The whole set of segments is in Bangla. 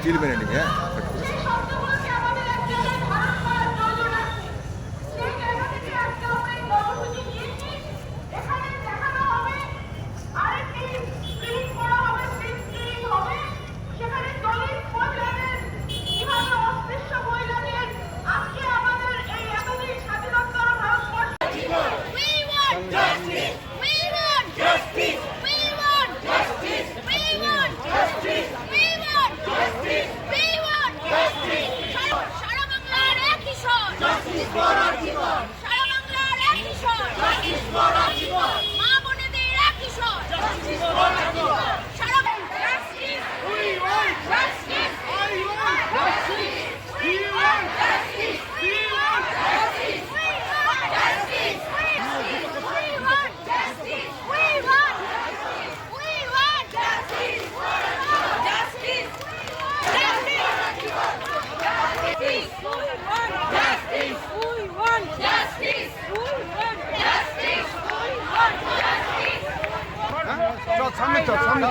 স্টিল মেনে নিবি। হ্যাঁ সামনে চল সামনে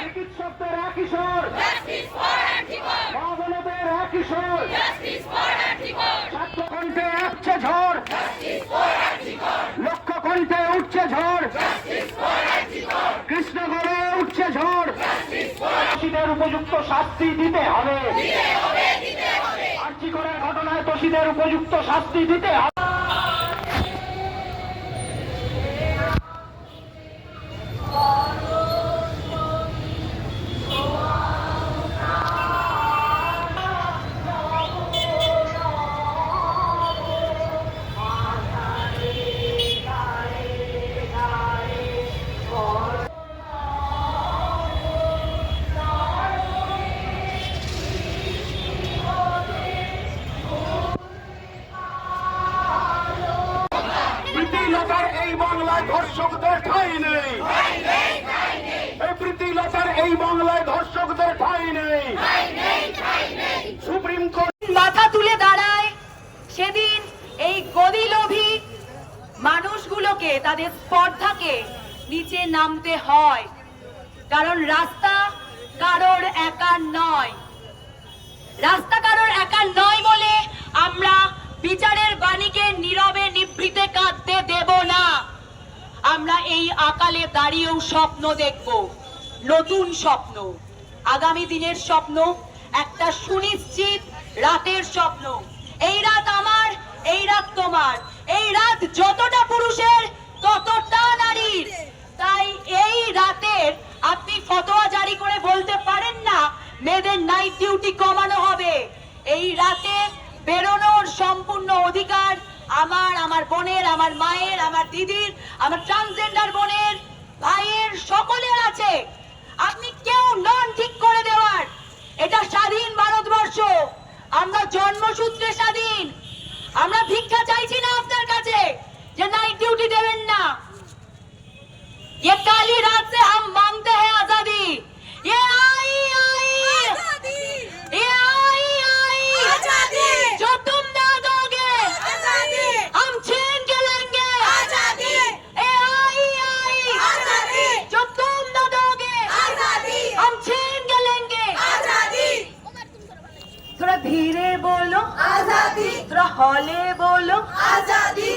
চিকিৎসকদের এক কিশোর, মা-বোনেদের এক কিশোর, ছাত্র কণ্ঠে উঠছে ঝড়, লক্ষ কণ্ঠে উঠছে ঝড়, কৃষ্ণগড়ে উঠছে ঝড়। দোষীদের উপযুক্ত শাস্তি দিতে হবে, আর্জি করার ঘটনায় দোষীদের উপযুক্ত শাস্তি দিতে হবে। এই বাংলায় ধর্ষকদের ঠাঁই নেই, এই প্রীতিলতার এই বাংলায় ধর্ষকদের ঠাঁই নেই। সুপ্রিম কোর্ট মাথা তুলে দাঁড়ায় সেদিন এই গদিলোভী মানুষগুলোকে, তাদের স্পর্ধাকে নিচে নামতে হয়, কারণ রাস্তা কারোর একার নয়। রাস্তা কারোর একার নয় বলে আমরা বিচারের বাণীকে নীরবে নিভৃতে কাঁদতে দেব না। আমরা এই আকালে দাঁড়িয়েও স্বপ্ন দেখব, নতুন স্বপ্ন, আগামী দিনের স্বপ্ন, একটা সুনিশ্চিত রাতের স্বপ্ন। এই রাত আমার, এই রাত তোমার, এই রাত যতটা পুরুষের ততটা নারীর। তাই এই রাতের আপনি ফতোয়া জারি করে বলতে পারেন না মেয়েদের নাইট ডিউটি কমানো হবে। এই রাতে বেরোনোর সম্পূর্ণ অধিকার আমার, আমার বোনের, আমার মায়ের, আমার দিদির, আমার ট্রান্সজেন্ডার বোনের, ভাইয়ের, সকলের আছে। আপনি কেউ নন ঠিক করে দেওয়ার। এটা স্বাধীন ভারতবর্ষ, আমরা জন্মসূত্রে স্বাধীন। আমরা ভিক্ষা চাইছি না আপনার কাছে যে নাইট ডিউটি দেবেন না। ये काली रात से हम मांगते हैं आजादी, ये आई आई आजादी, ये आई आई आजादी, जो तुम ना दोगे आजादी, हम छीन के लेंगे आजादी, ये आई आई आजादी, जो तुम ना दोगे आजादी, हम छीन के लेंगे आजादी। थोड़ा धीरे बोलो आजादी, थोड़ा हौले बोलो आजादी।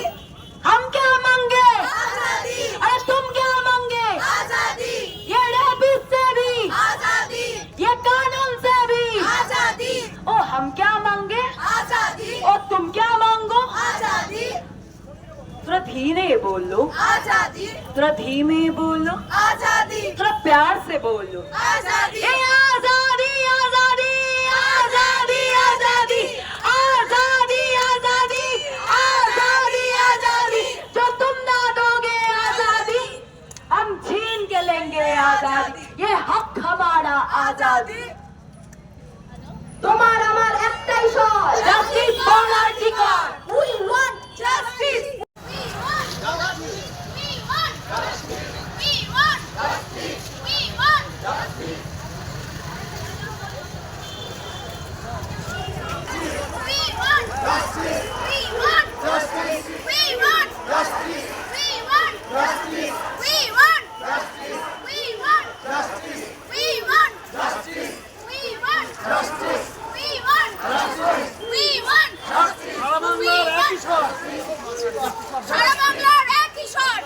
हम क्या मांगे आजादी, अरे तुम क्या मांगे आजादी, ये रेपिस्ट से भी आजादी, ये कानून से भी आजादी। ओ हम क्या मांगे आजादी, और तुम क्या मांगो आजादी। थोड़ा धीरे बोलो आजादी, थोड़ा धीमे बोलो आजादी, थोड़ा प्यार से बोलो आजादी। ये आजादी आजादी आजादी आजादी आजादी आजादी आजादी आजादी, जो तुम ना दोगे आजादी, हम छीन के लेंगे आजादी। आजादी, ये हक हमारा आजादी। তোমার আমার একটাই স্বর, justice for article. We want justice.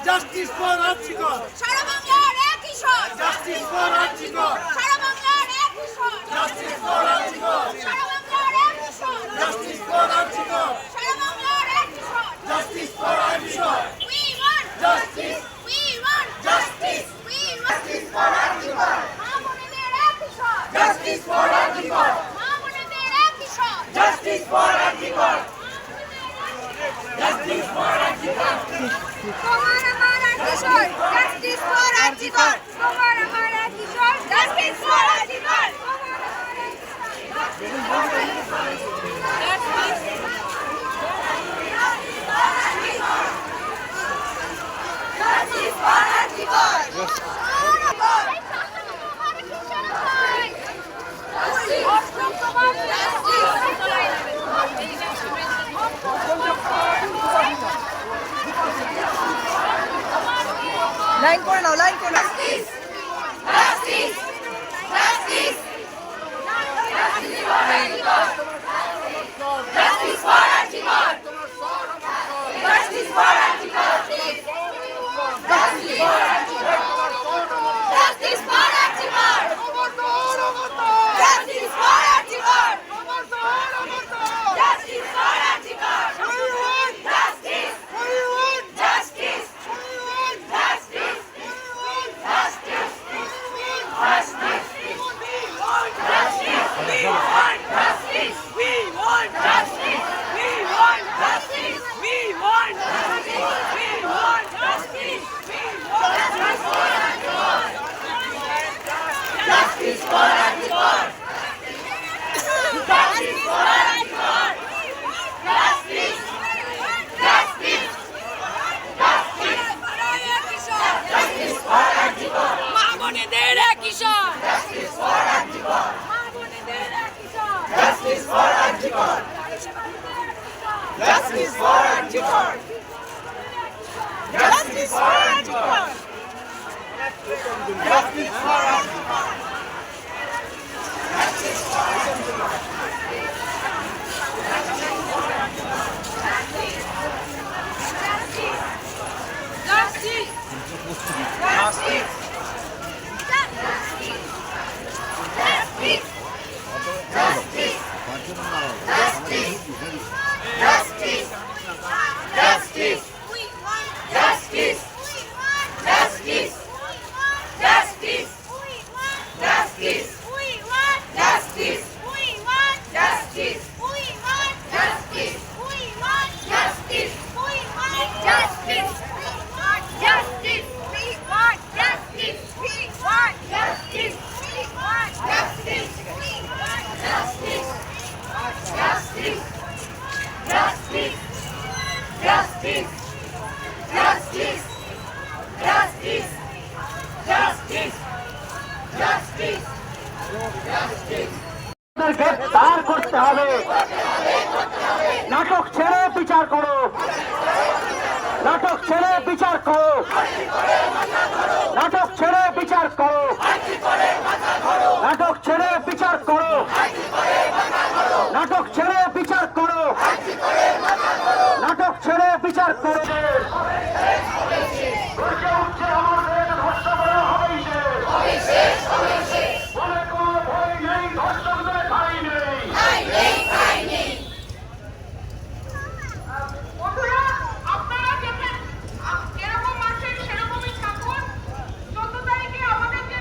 Justice for Archikor! সারা বাংলার একই স্বর Justice for Archikor! সারা বাংলার একই স্বর Justice for Archikor! সারা বাংলার একই স্বর Justice for Archikor! সারা বাংলার একই স্বর Justice for Archikor! We want Justice! we want Justice! we want Justice for Archikor! মা বোনেদের একই স্বর Justice for Archikor! মা বোনেদের একই স্বর Justice for Archikor! Justice for Archikor! তোমার আমার একই স্বর জাস্টিস ফর আর্জিকর তোমার আমার একই স্বর জাস্টিস ফর আর্জিকর লাইন করে নাও, লাইন করে নাও। মা বোনেদের একই স্বর মা বোনেদের একই স্বর Justice for Archikor! Justice for Archikor! Justice for Archikor! Justice for Archikor! Justice! Justice! Justice! We want Justice! we want Justice! Justice! we want Justice! we want Justice! we want Justice! we want Justice! we want Justice! we want justice we want justice we want justice we want justice we want justice we want Justice! Justice! Justice! Justice! Justice! Justice! Justice! Justice! Justice! গ্রেফতার করতে হবে, নাটক ছেড়ে বিচার করো, নাটক ছেড়ে বিচার করো, নাটক ছেড়ে বিচার করো, নাটক ছেড়ে বিচার করো, নাটক ছেড়ে বিচার করো, নাটক ছেড়ে বিচার করো। গর্জে উঠছে আমাদের ধ্বংস করা হবেই শেষ। বলে কোনো ভয় নেই, ধর্ষকদের ঠাঁই নেই। বন্ধুরা, আপনারা যেরকম আছেন সেরকমই থাকুন। 14 তারিখে আমাদের যে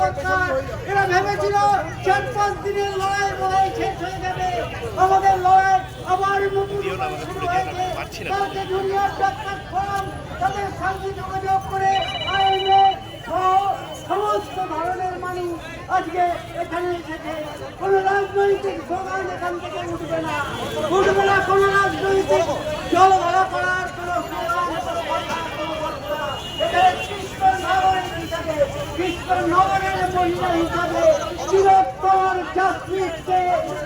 সরকার এরা ভেবেছিল 4-5 দিনের লড়াই লড়াই শেষ হয়ে যাবে, আমাদের লড়াই আবার নতুন শুরু হয়েছে। কালকে জুনিয়র ডাক্তার ফোরাম তাদের সঙ্গে যোগাযোগ করে আইনে সমস্ত ধরনের মানুষ আজকে এখানে এসেছে। কোনো রাজনৈতিক স্লোগান এখান থেকে উঠবে না, উঠবে না কোনো রাজনৈতিক জল ভরা করার কোনো স্লোগান, কোনো কথা, কোনো বার্তা। এখানে কৃষ্ণনগরের হিসাবে, কৃষ্ণনগরের মহিলা হিসাবে চিরোত্তর জাস্টিসকে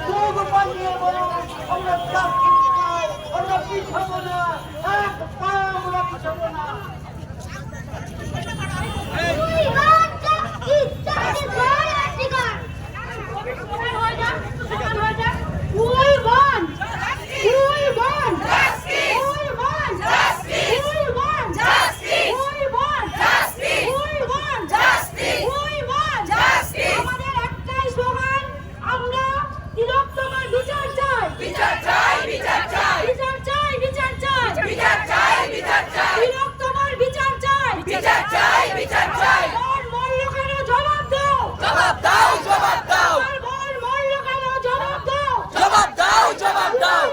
চোখ বানিয়ে বলো আমরা জাস্টিস চাই, আমরা পিছাবো না, এক পা আমরা পিছাবো না। We want justice. Justice for Article. We want. We want. Justice. We want. Justice. We want. Justice. We want. Justice. We want. Justice. We want. Justice. আমাদের একটাই স্লোগান, আমরা তিলোত্তমার বিচার চাই। বিচার চাই, বিচার চাই। বিচার চাই, বিচার চাই। বিচার চাই, বিচার চাই। তিলোত্তমার বিচার চাই। বিচার চাই, বিচার চাই। বল মরল কেন জবাব দাও। জবাব দাও, জবাব দাও। বল মরল কেন জবাব দাও। জবাব দাও, জবাব দাও।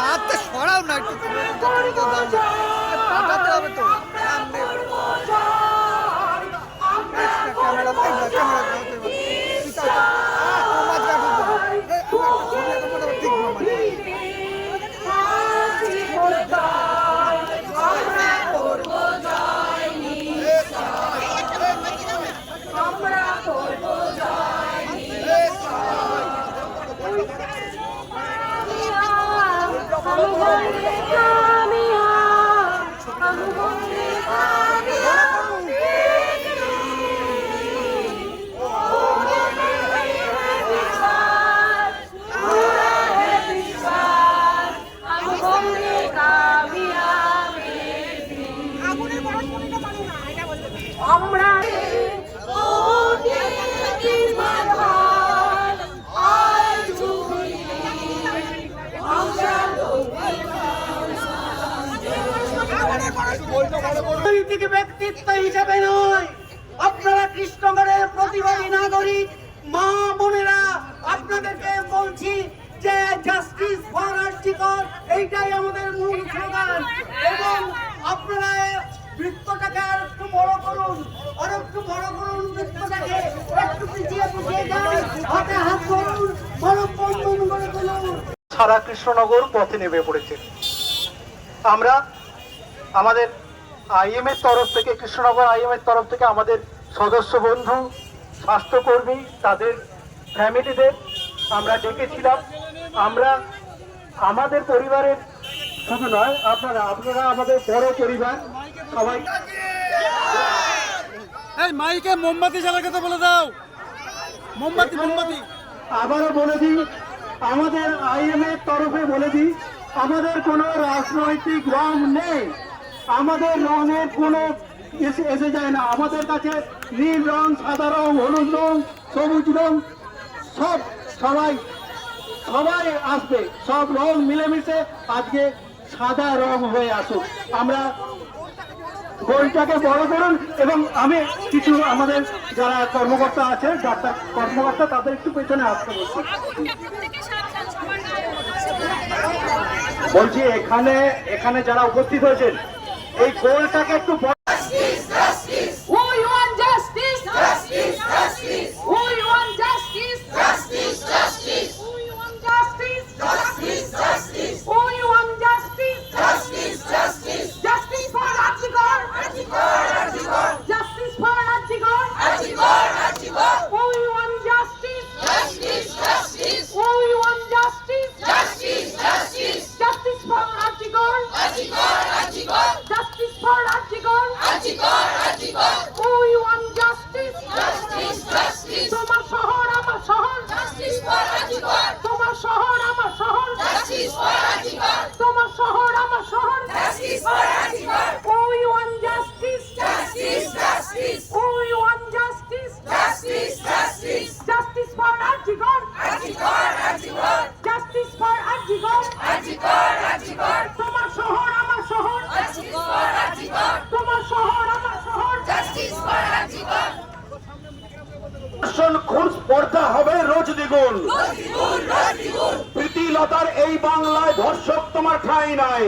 হাতে সরাও না একটু, পাঠাতে হবে তো সামনে ক্যামেরা আমরা রাজনৈতিক ব্যক্তিত্ব হিসেবে নয়, আপনারা কৃষ্ণনগরের প্রতিবাদী নাগরিক মা বোনেরা, আপনাদেরকে বলছি যে জাস্টিস ফর আর্টিকল এইটাই আমাদের মূল স্লোগান। এবং আপনারা বৃত্তটাকে আর একটু বড় করুন, আর একটু বড় করুন বৃত্তটাকে, একটু পিছিয়ে পিছিয়ে যান, হাতে হাত ধরুন, বড় বন্ধন করে তুলুন। সারা কৃষ্ণনগর পথে নেমে পড়েছে। আমরা আমাদের আইএম এর তরফ থেকে, কৃষ্ণনগর আইএম এর তরফ থেকে আমাদের সদস্য বন্ধু, স্বাস্থ্যকর্মী, তাদের ফ্যামিলিদের আমরা ডেকেছিলাম। আমরা আমাদের পরিবারের শুধু নয়, আপনারা আমাদের বড় পরিবার, সবাই এই মাইকে মোমবাতি জ্বালার কথা বলে দাও, মোমবাতি মোমবাতি। আবারও বলে দিই, আমাদের আইএম এর তরফে বলে দিই, আমাদের কোনো রাজনৈতিক রং নেই, আমাদের রঙের কোনো এসে যায় না। আমাদের কাছে নীল রং, সাদা রং, হলুদ রং, সবুজ রং, সবাই আসবে, সব রং মিলেমিশে আজকে সাদা রং হয়ে আসুক। আমরা গোলটাকে বড় করুন। এবং আমি কিছু আমাদের যারা কর্মকর্তা আছে, ডাক্তার কর্মকর্তা, তাদের একটু পেছনে আসতে বলছি। এখানে যারা উপস্থিত হয়েছেন, এই গোলটাকে একটু Justice for Article! Justice for Article! ধর্ষণ খুন স্পর্ধা হবে রোজ দ্বিগুণ। প্রীতিলতার এই বাংলায় ধর্ষক তোমার ঠাঁই নাই।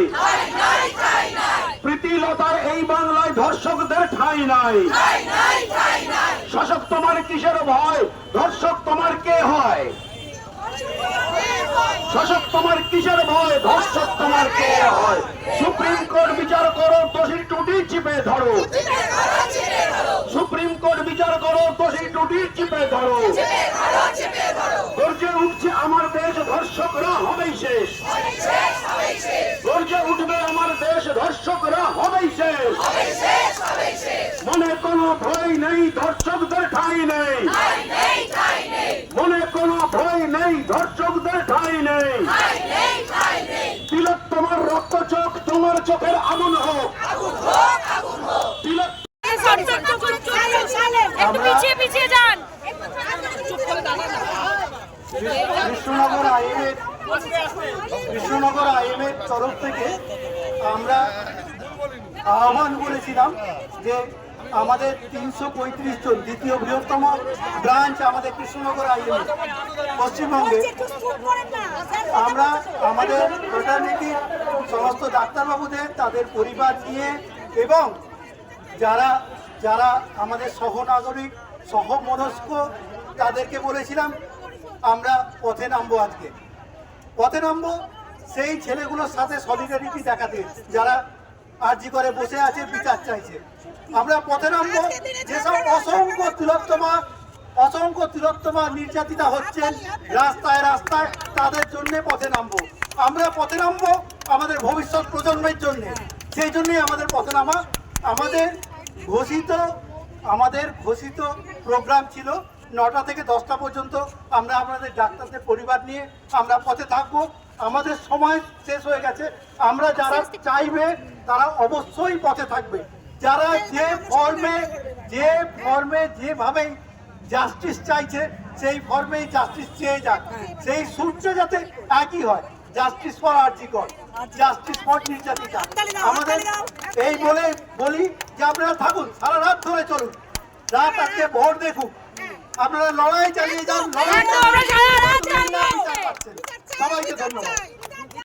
প্রীতিলতার এই বাংলায় ধর্ষকদের ঠাঁই নাই। শাসক তোমার কিসের ভয়, ধর্ষক তোমার কে হয়? শাসক তোমার কিসের ভয়, ধর্ষক তোমার কে হয়? সুপ্রিম কোর্ট বিচার করো, দোষী টুটি চিপে ধরো। সুপ্রিম কোর্ট বিচার করো, দোষী টুটি চিপে ধরো। গর্জে উঠছে আমার দেশ, ধর্ষকরা হবেই শেষ। গর্জে উঠবে আমার দেশ, ধর্ষকরা হবেই শেষ। মনে কোনো ভয় নেই, ধর্ষকদের ঠাঁই নেই। মনে কোনো ভয় নেই, ধর্ষকদের ঠাঁই নেই। তিলক তোমার রক্ত চোখ, তোমার চোখের আগুন হোক। তিলক পিছিয়ে যান। কৃষ্ণনগর আইএমের তরফ থেকে আমরা আহ্বান করেছিলাম যে আমাদের 335 জন, দ্বিতীয় বৃহত্তম ব্রাঞ্চ আমাদের কৃষ্ণনগর আইএম পশ্চিমবঙ্গে, আমরা আমাদের ফ্রেটার্নিটি সমস্ত ডাক্তারবাবুদের, তাদের পরিবার নিয়ে এবং যারা যারা আমাদের সহনাগরিক সহমনস্ক তাদেরকে বলেছিলাম আমরা পথে নামবো। আজকে পথে নামবো সেই ছেলেগুলোর সাথে সলিডারিটি দেখাতে যারা আর্জি করে বসে আছে, বিচার চাইছে। আমরা পথে নামবো যেসব অসংখ্য তিলোত্তমা নির্যাতিতা হচ্ছেন রাস্তায় রাস্তায়, তাদের জন্য পথে নামবো। আমরা পথে নামবো আমাদের ভবিষ্যৎ প্রজন্মের জন্য। সেই জন্যই আমাদের পথে নামা। আমাদের ঘোষিত প্রোগ্রাম ছিল 9টা থেকে 10টা পর্যন্ত। আমরা আমাদের ডাক্তারদের পরিবার নিয়ে আমরা পথে থাকবো। আমাদের সময় শেষ হয়ে গেছে। আমরা যারা চাইবে তারা অবশ্যই পথে থাকবে। যারা যে ফর্মে যেভাবে জাস্টিস চাইছে সেই ফর্মেই জাস্টিস চেয়ে যাক। সেই সূত্র যাতে একই হয়, জাস্টিস ফর আরজি কর, জাস্টিস ফর নির্যাতিতা। আমাদের এই বলি যে আপনারা থাকুন, সারা রাত ধরে চলুন, রাত আজকে ভোর দেখুন, আপনারা লড়াই চালিয়ে যান। সবাইকে ধন্যবাদ।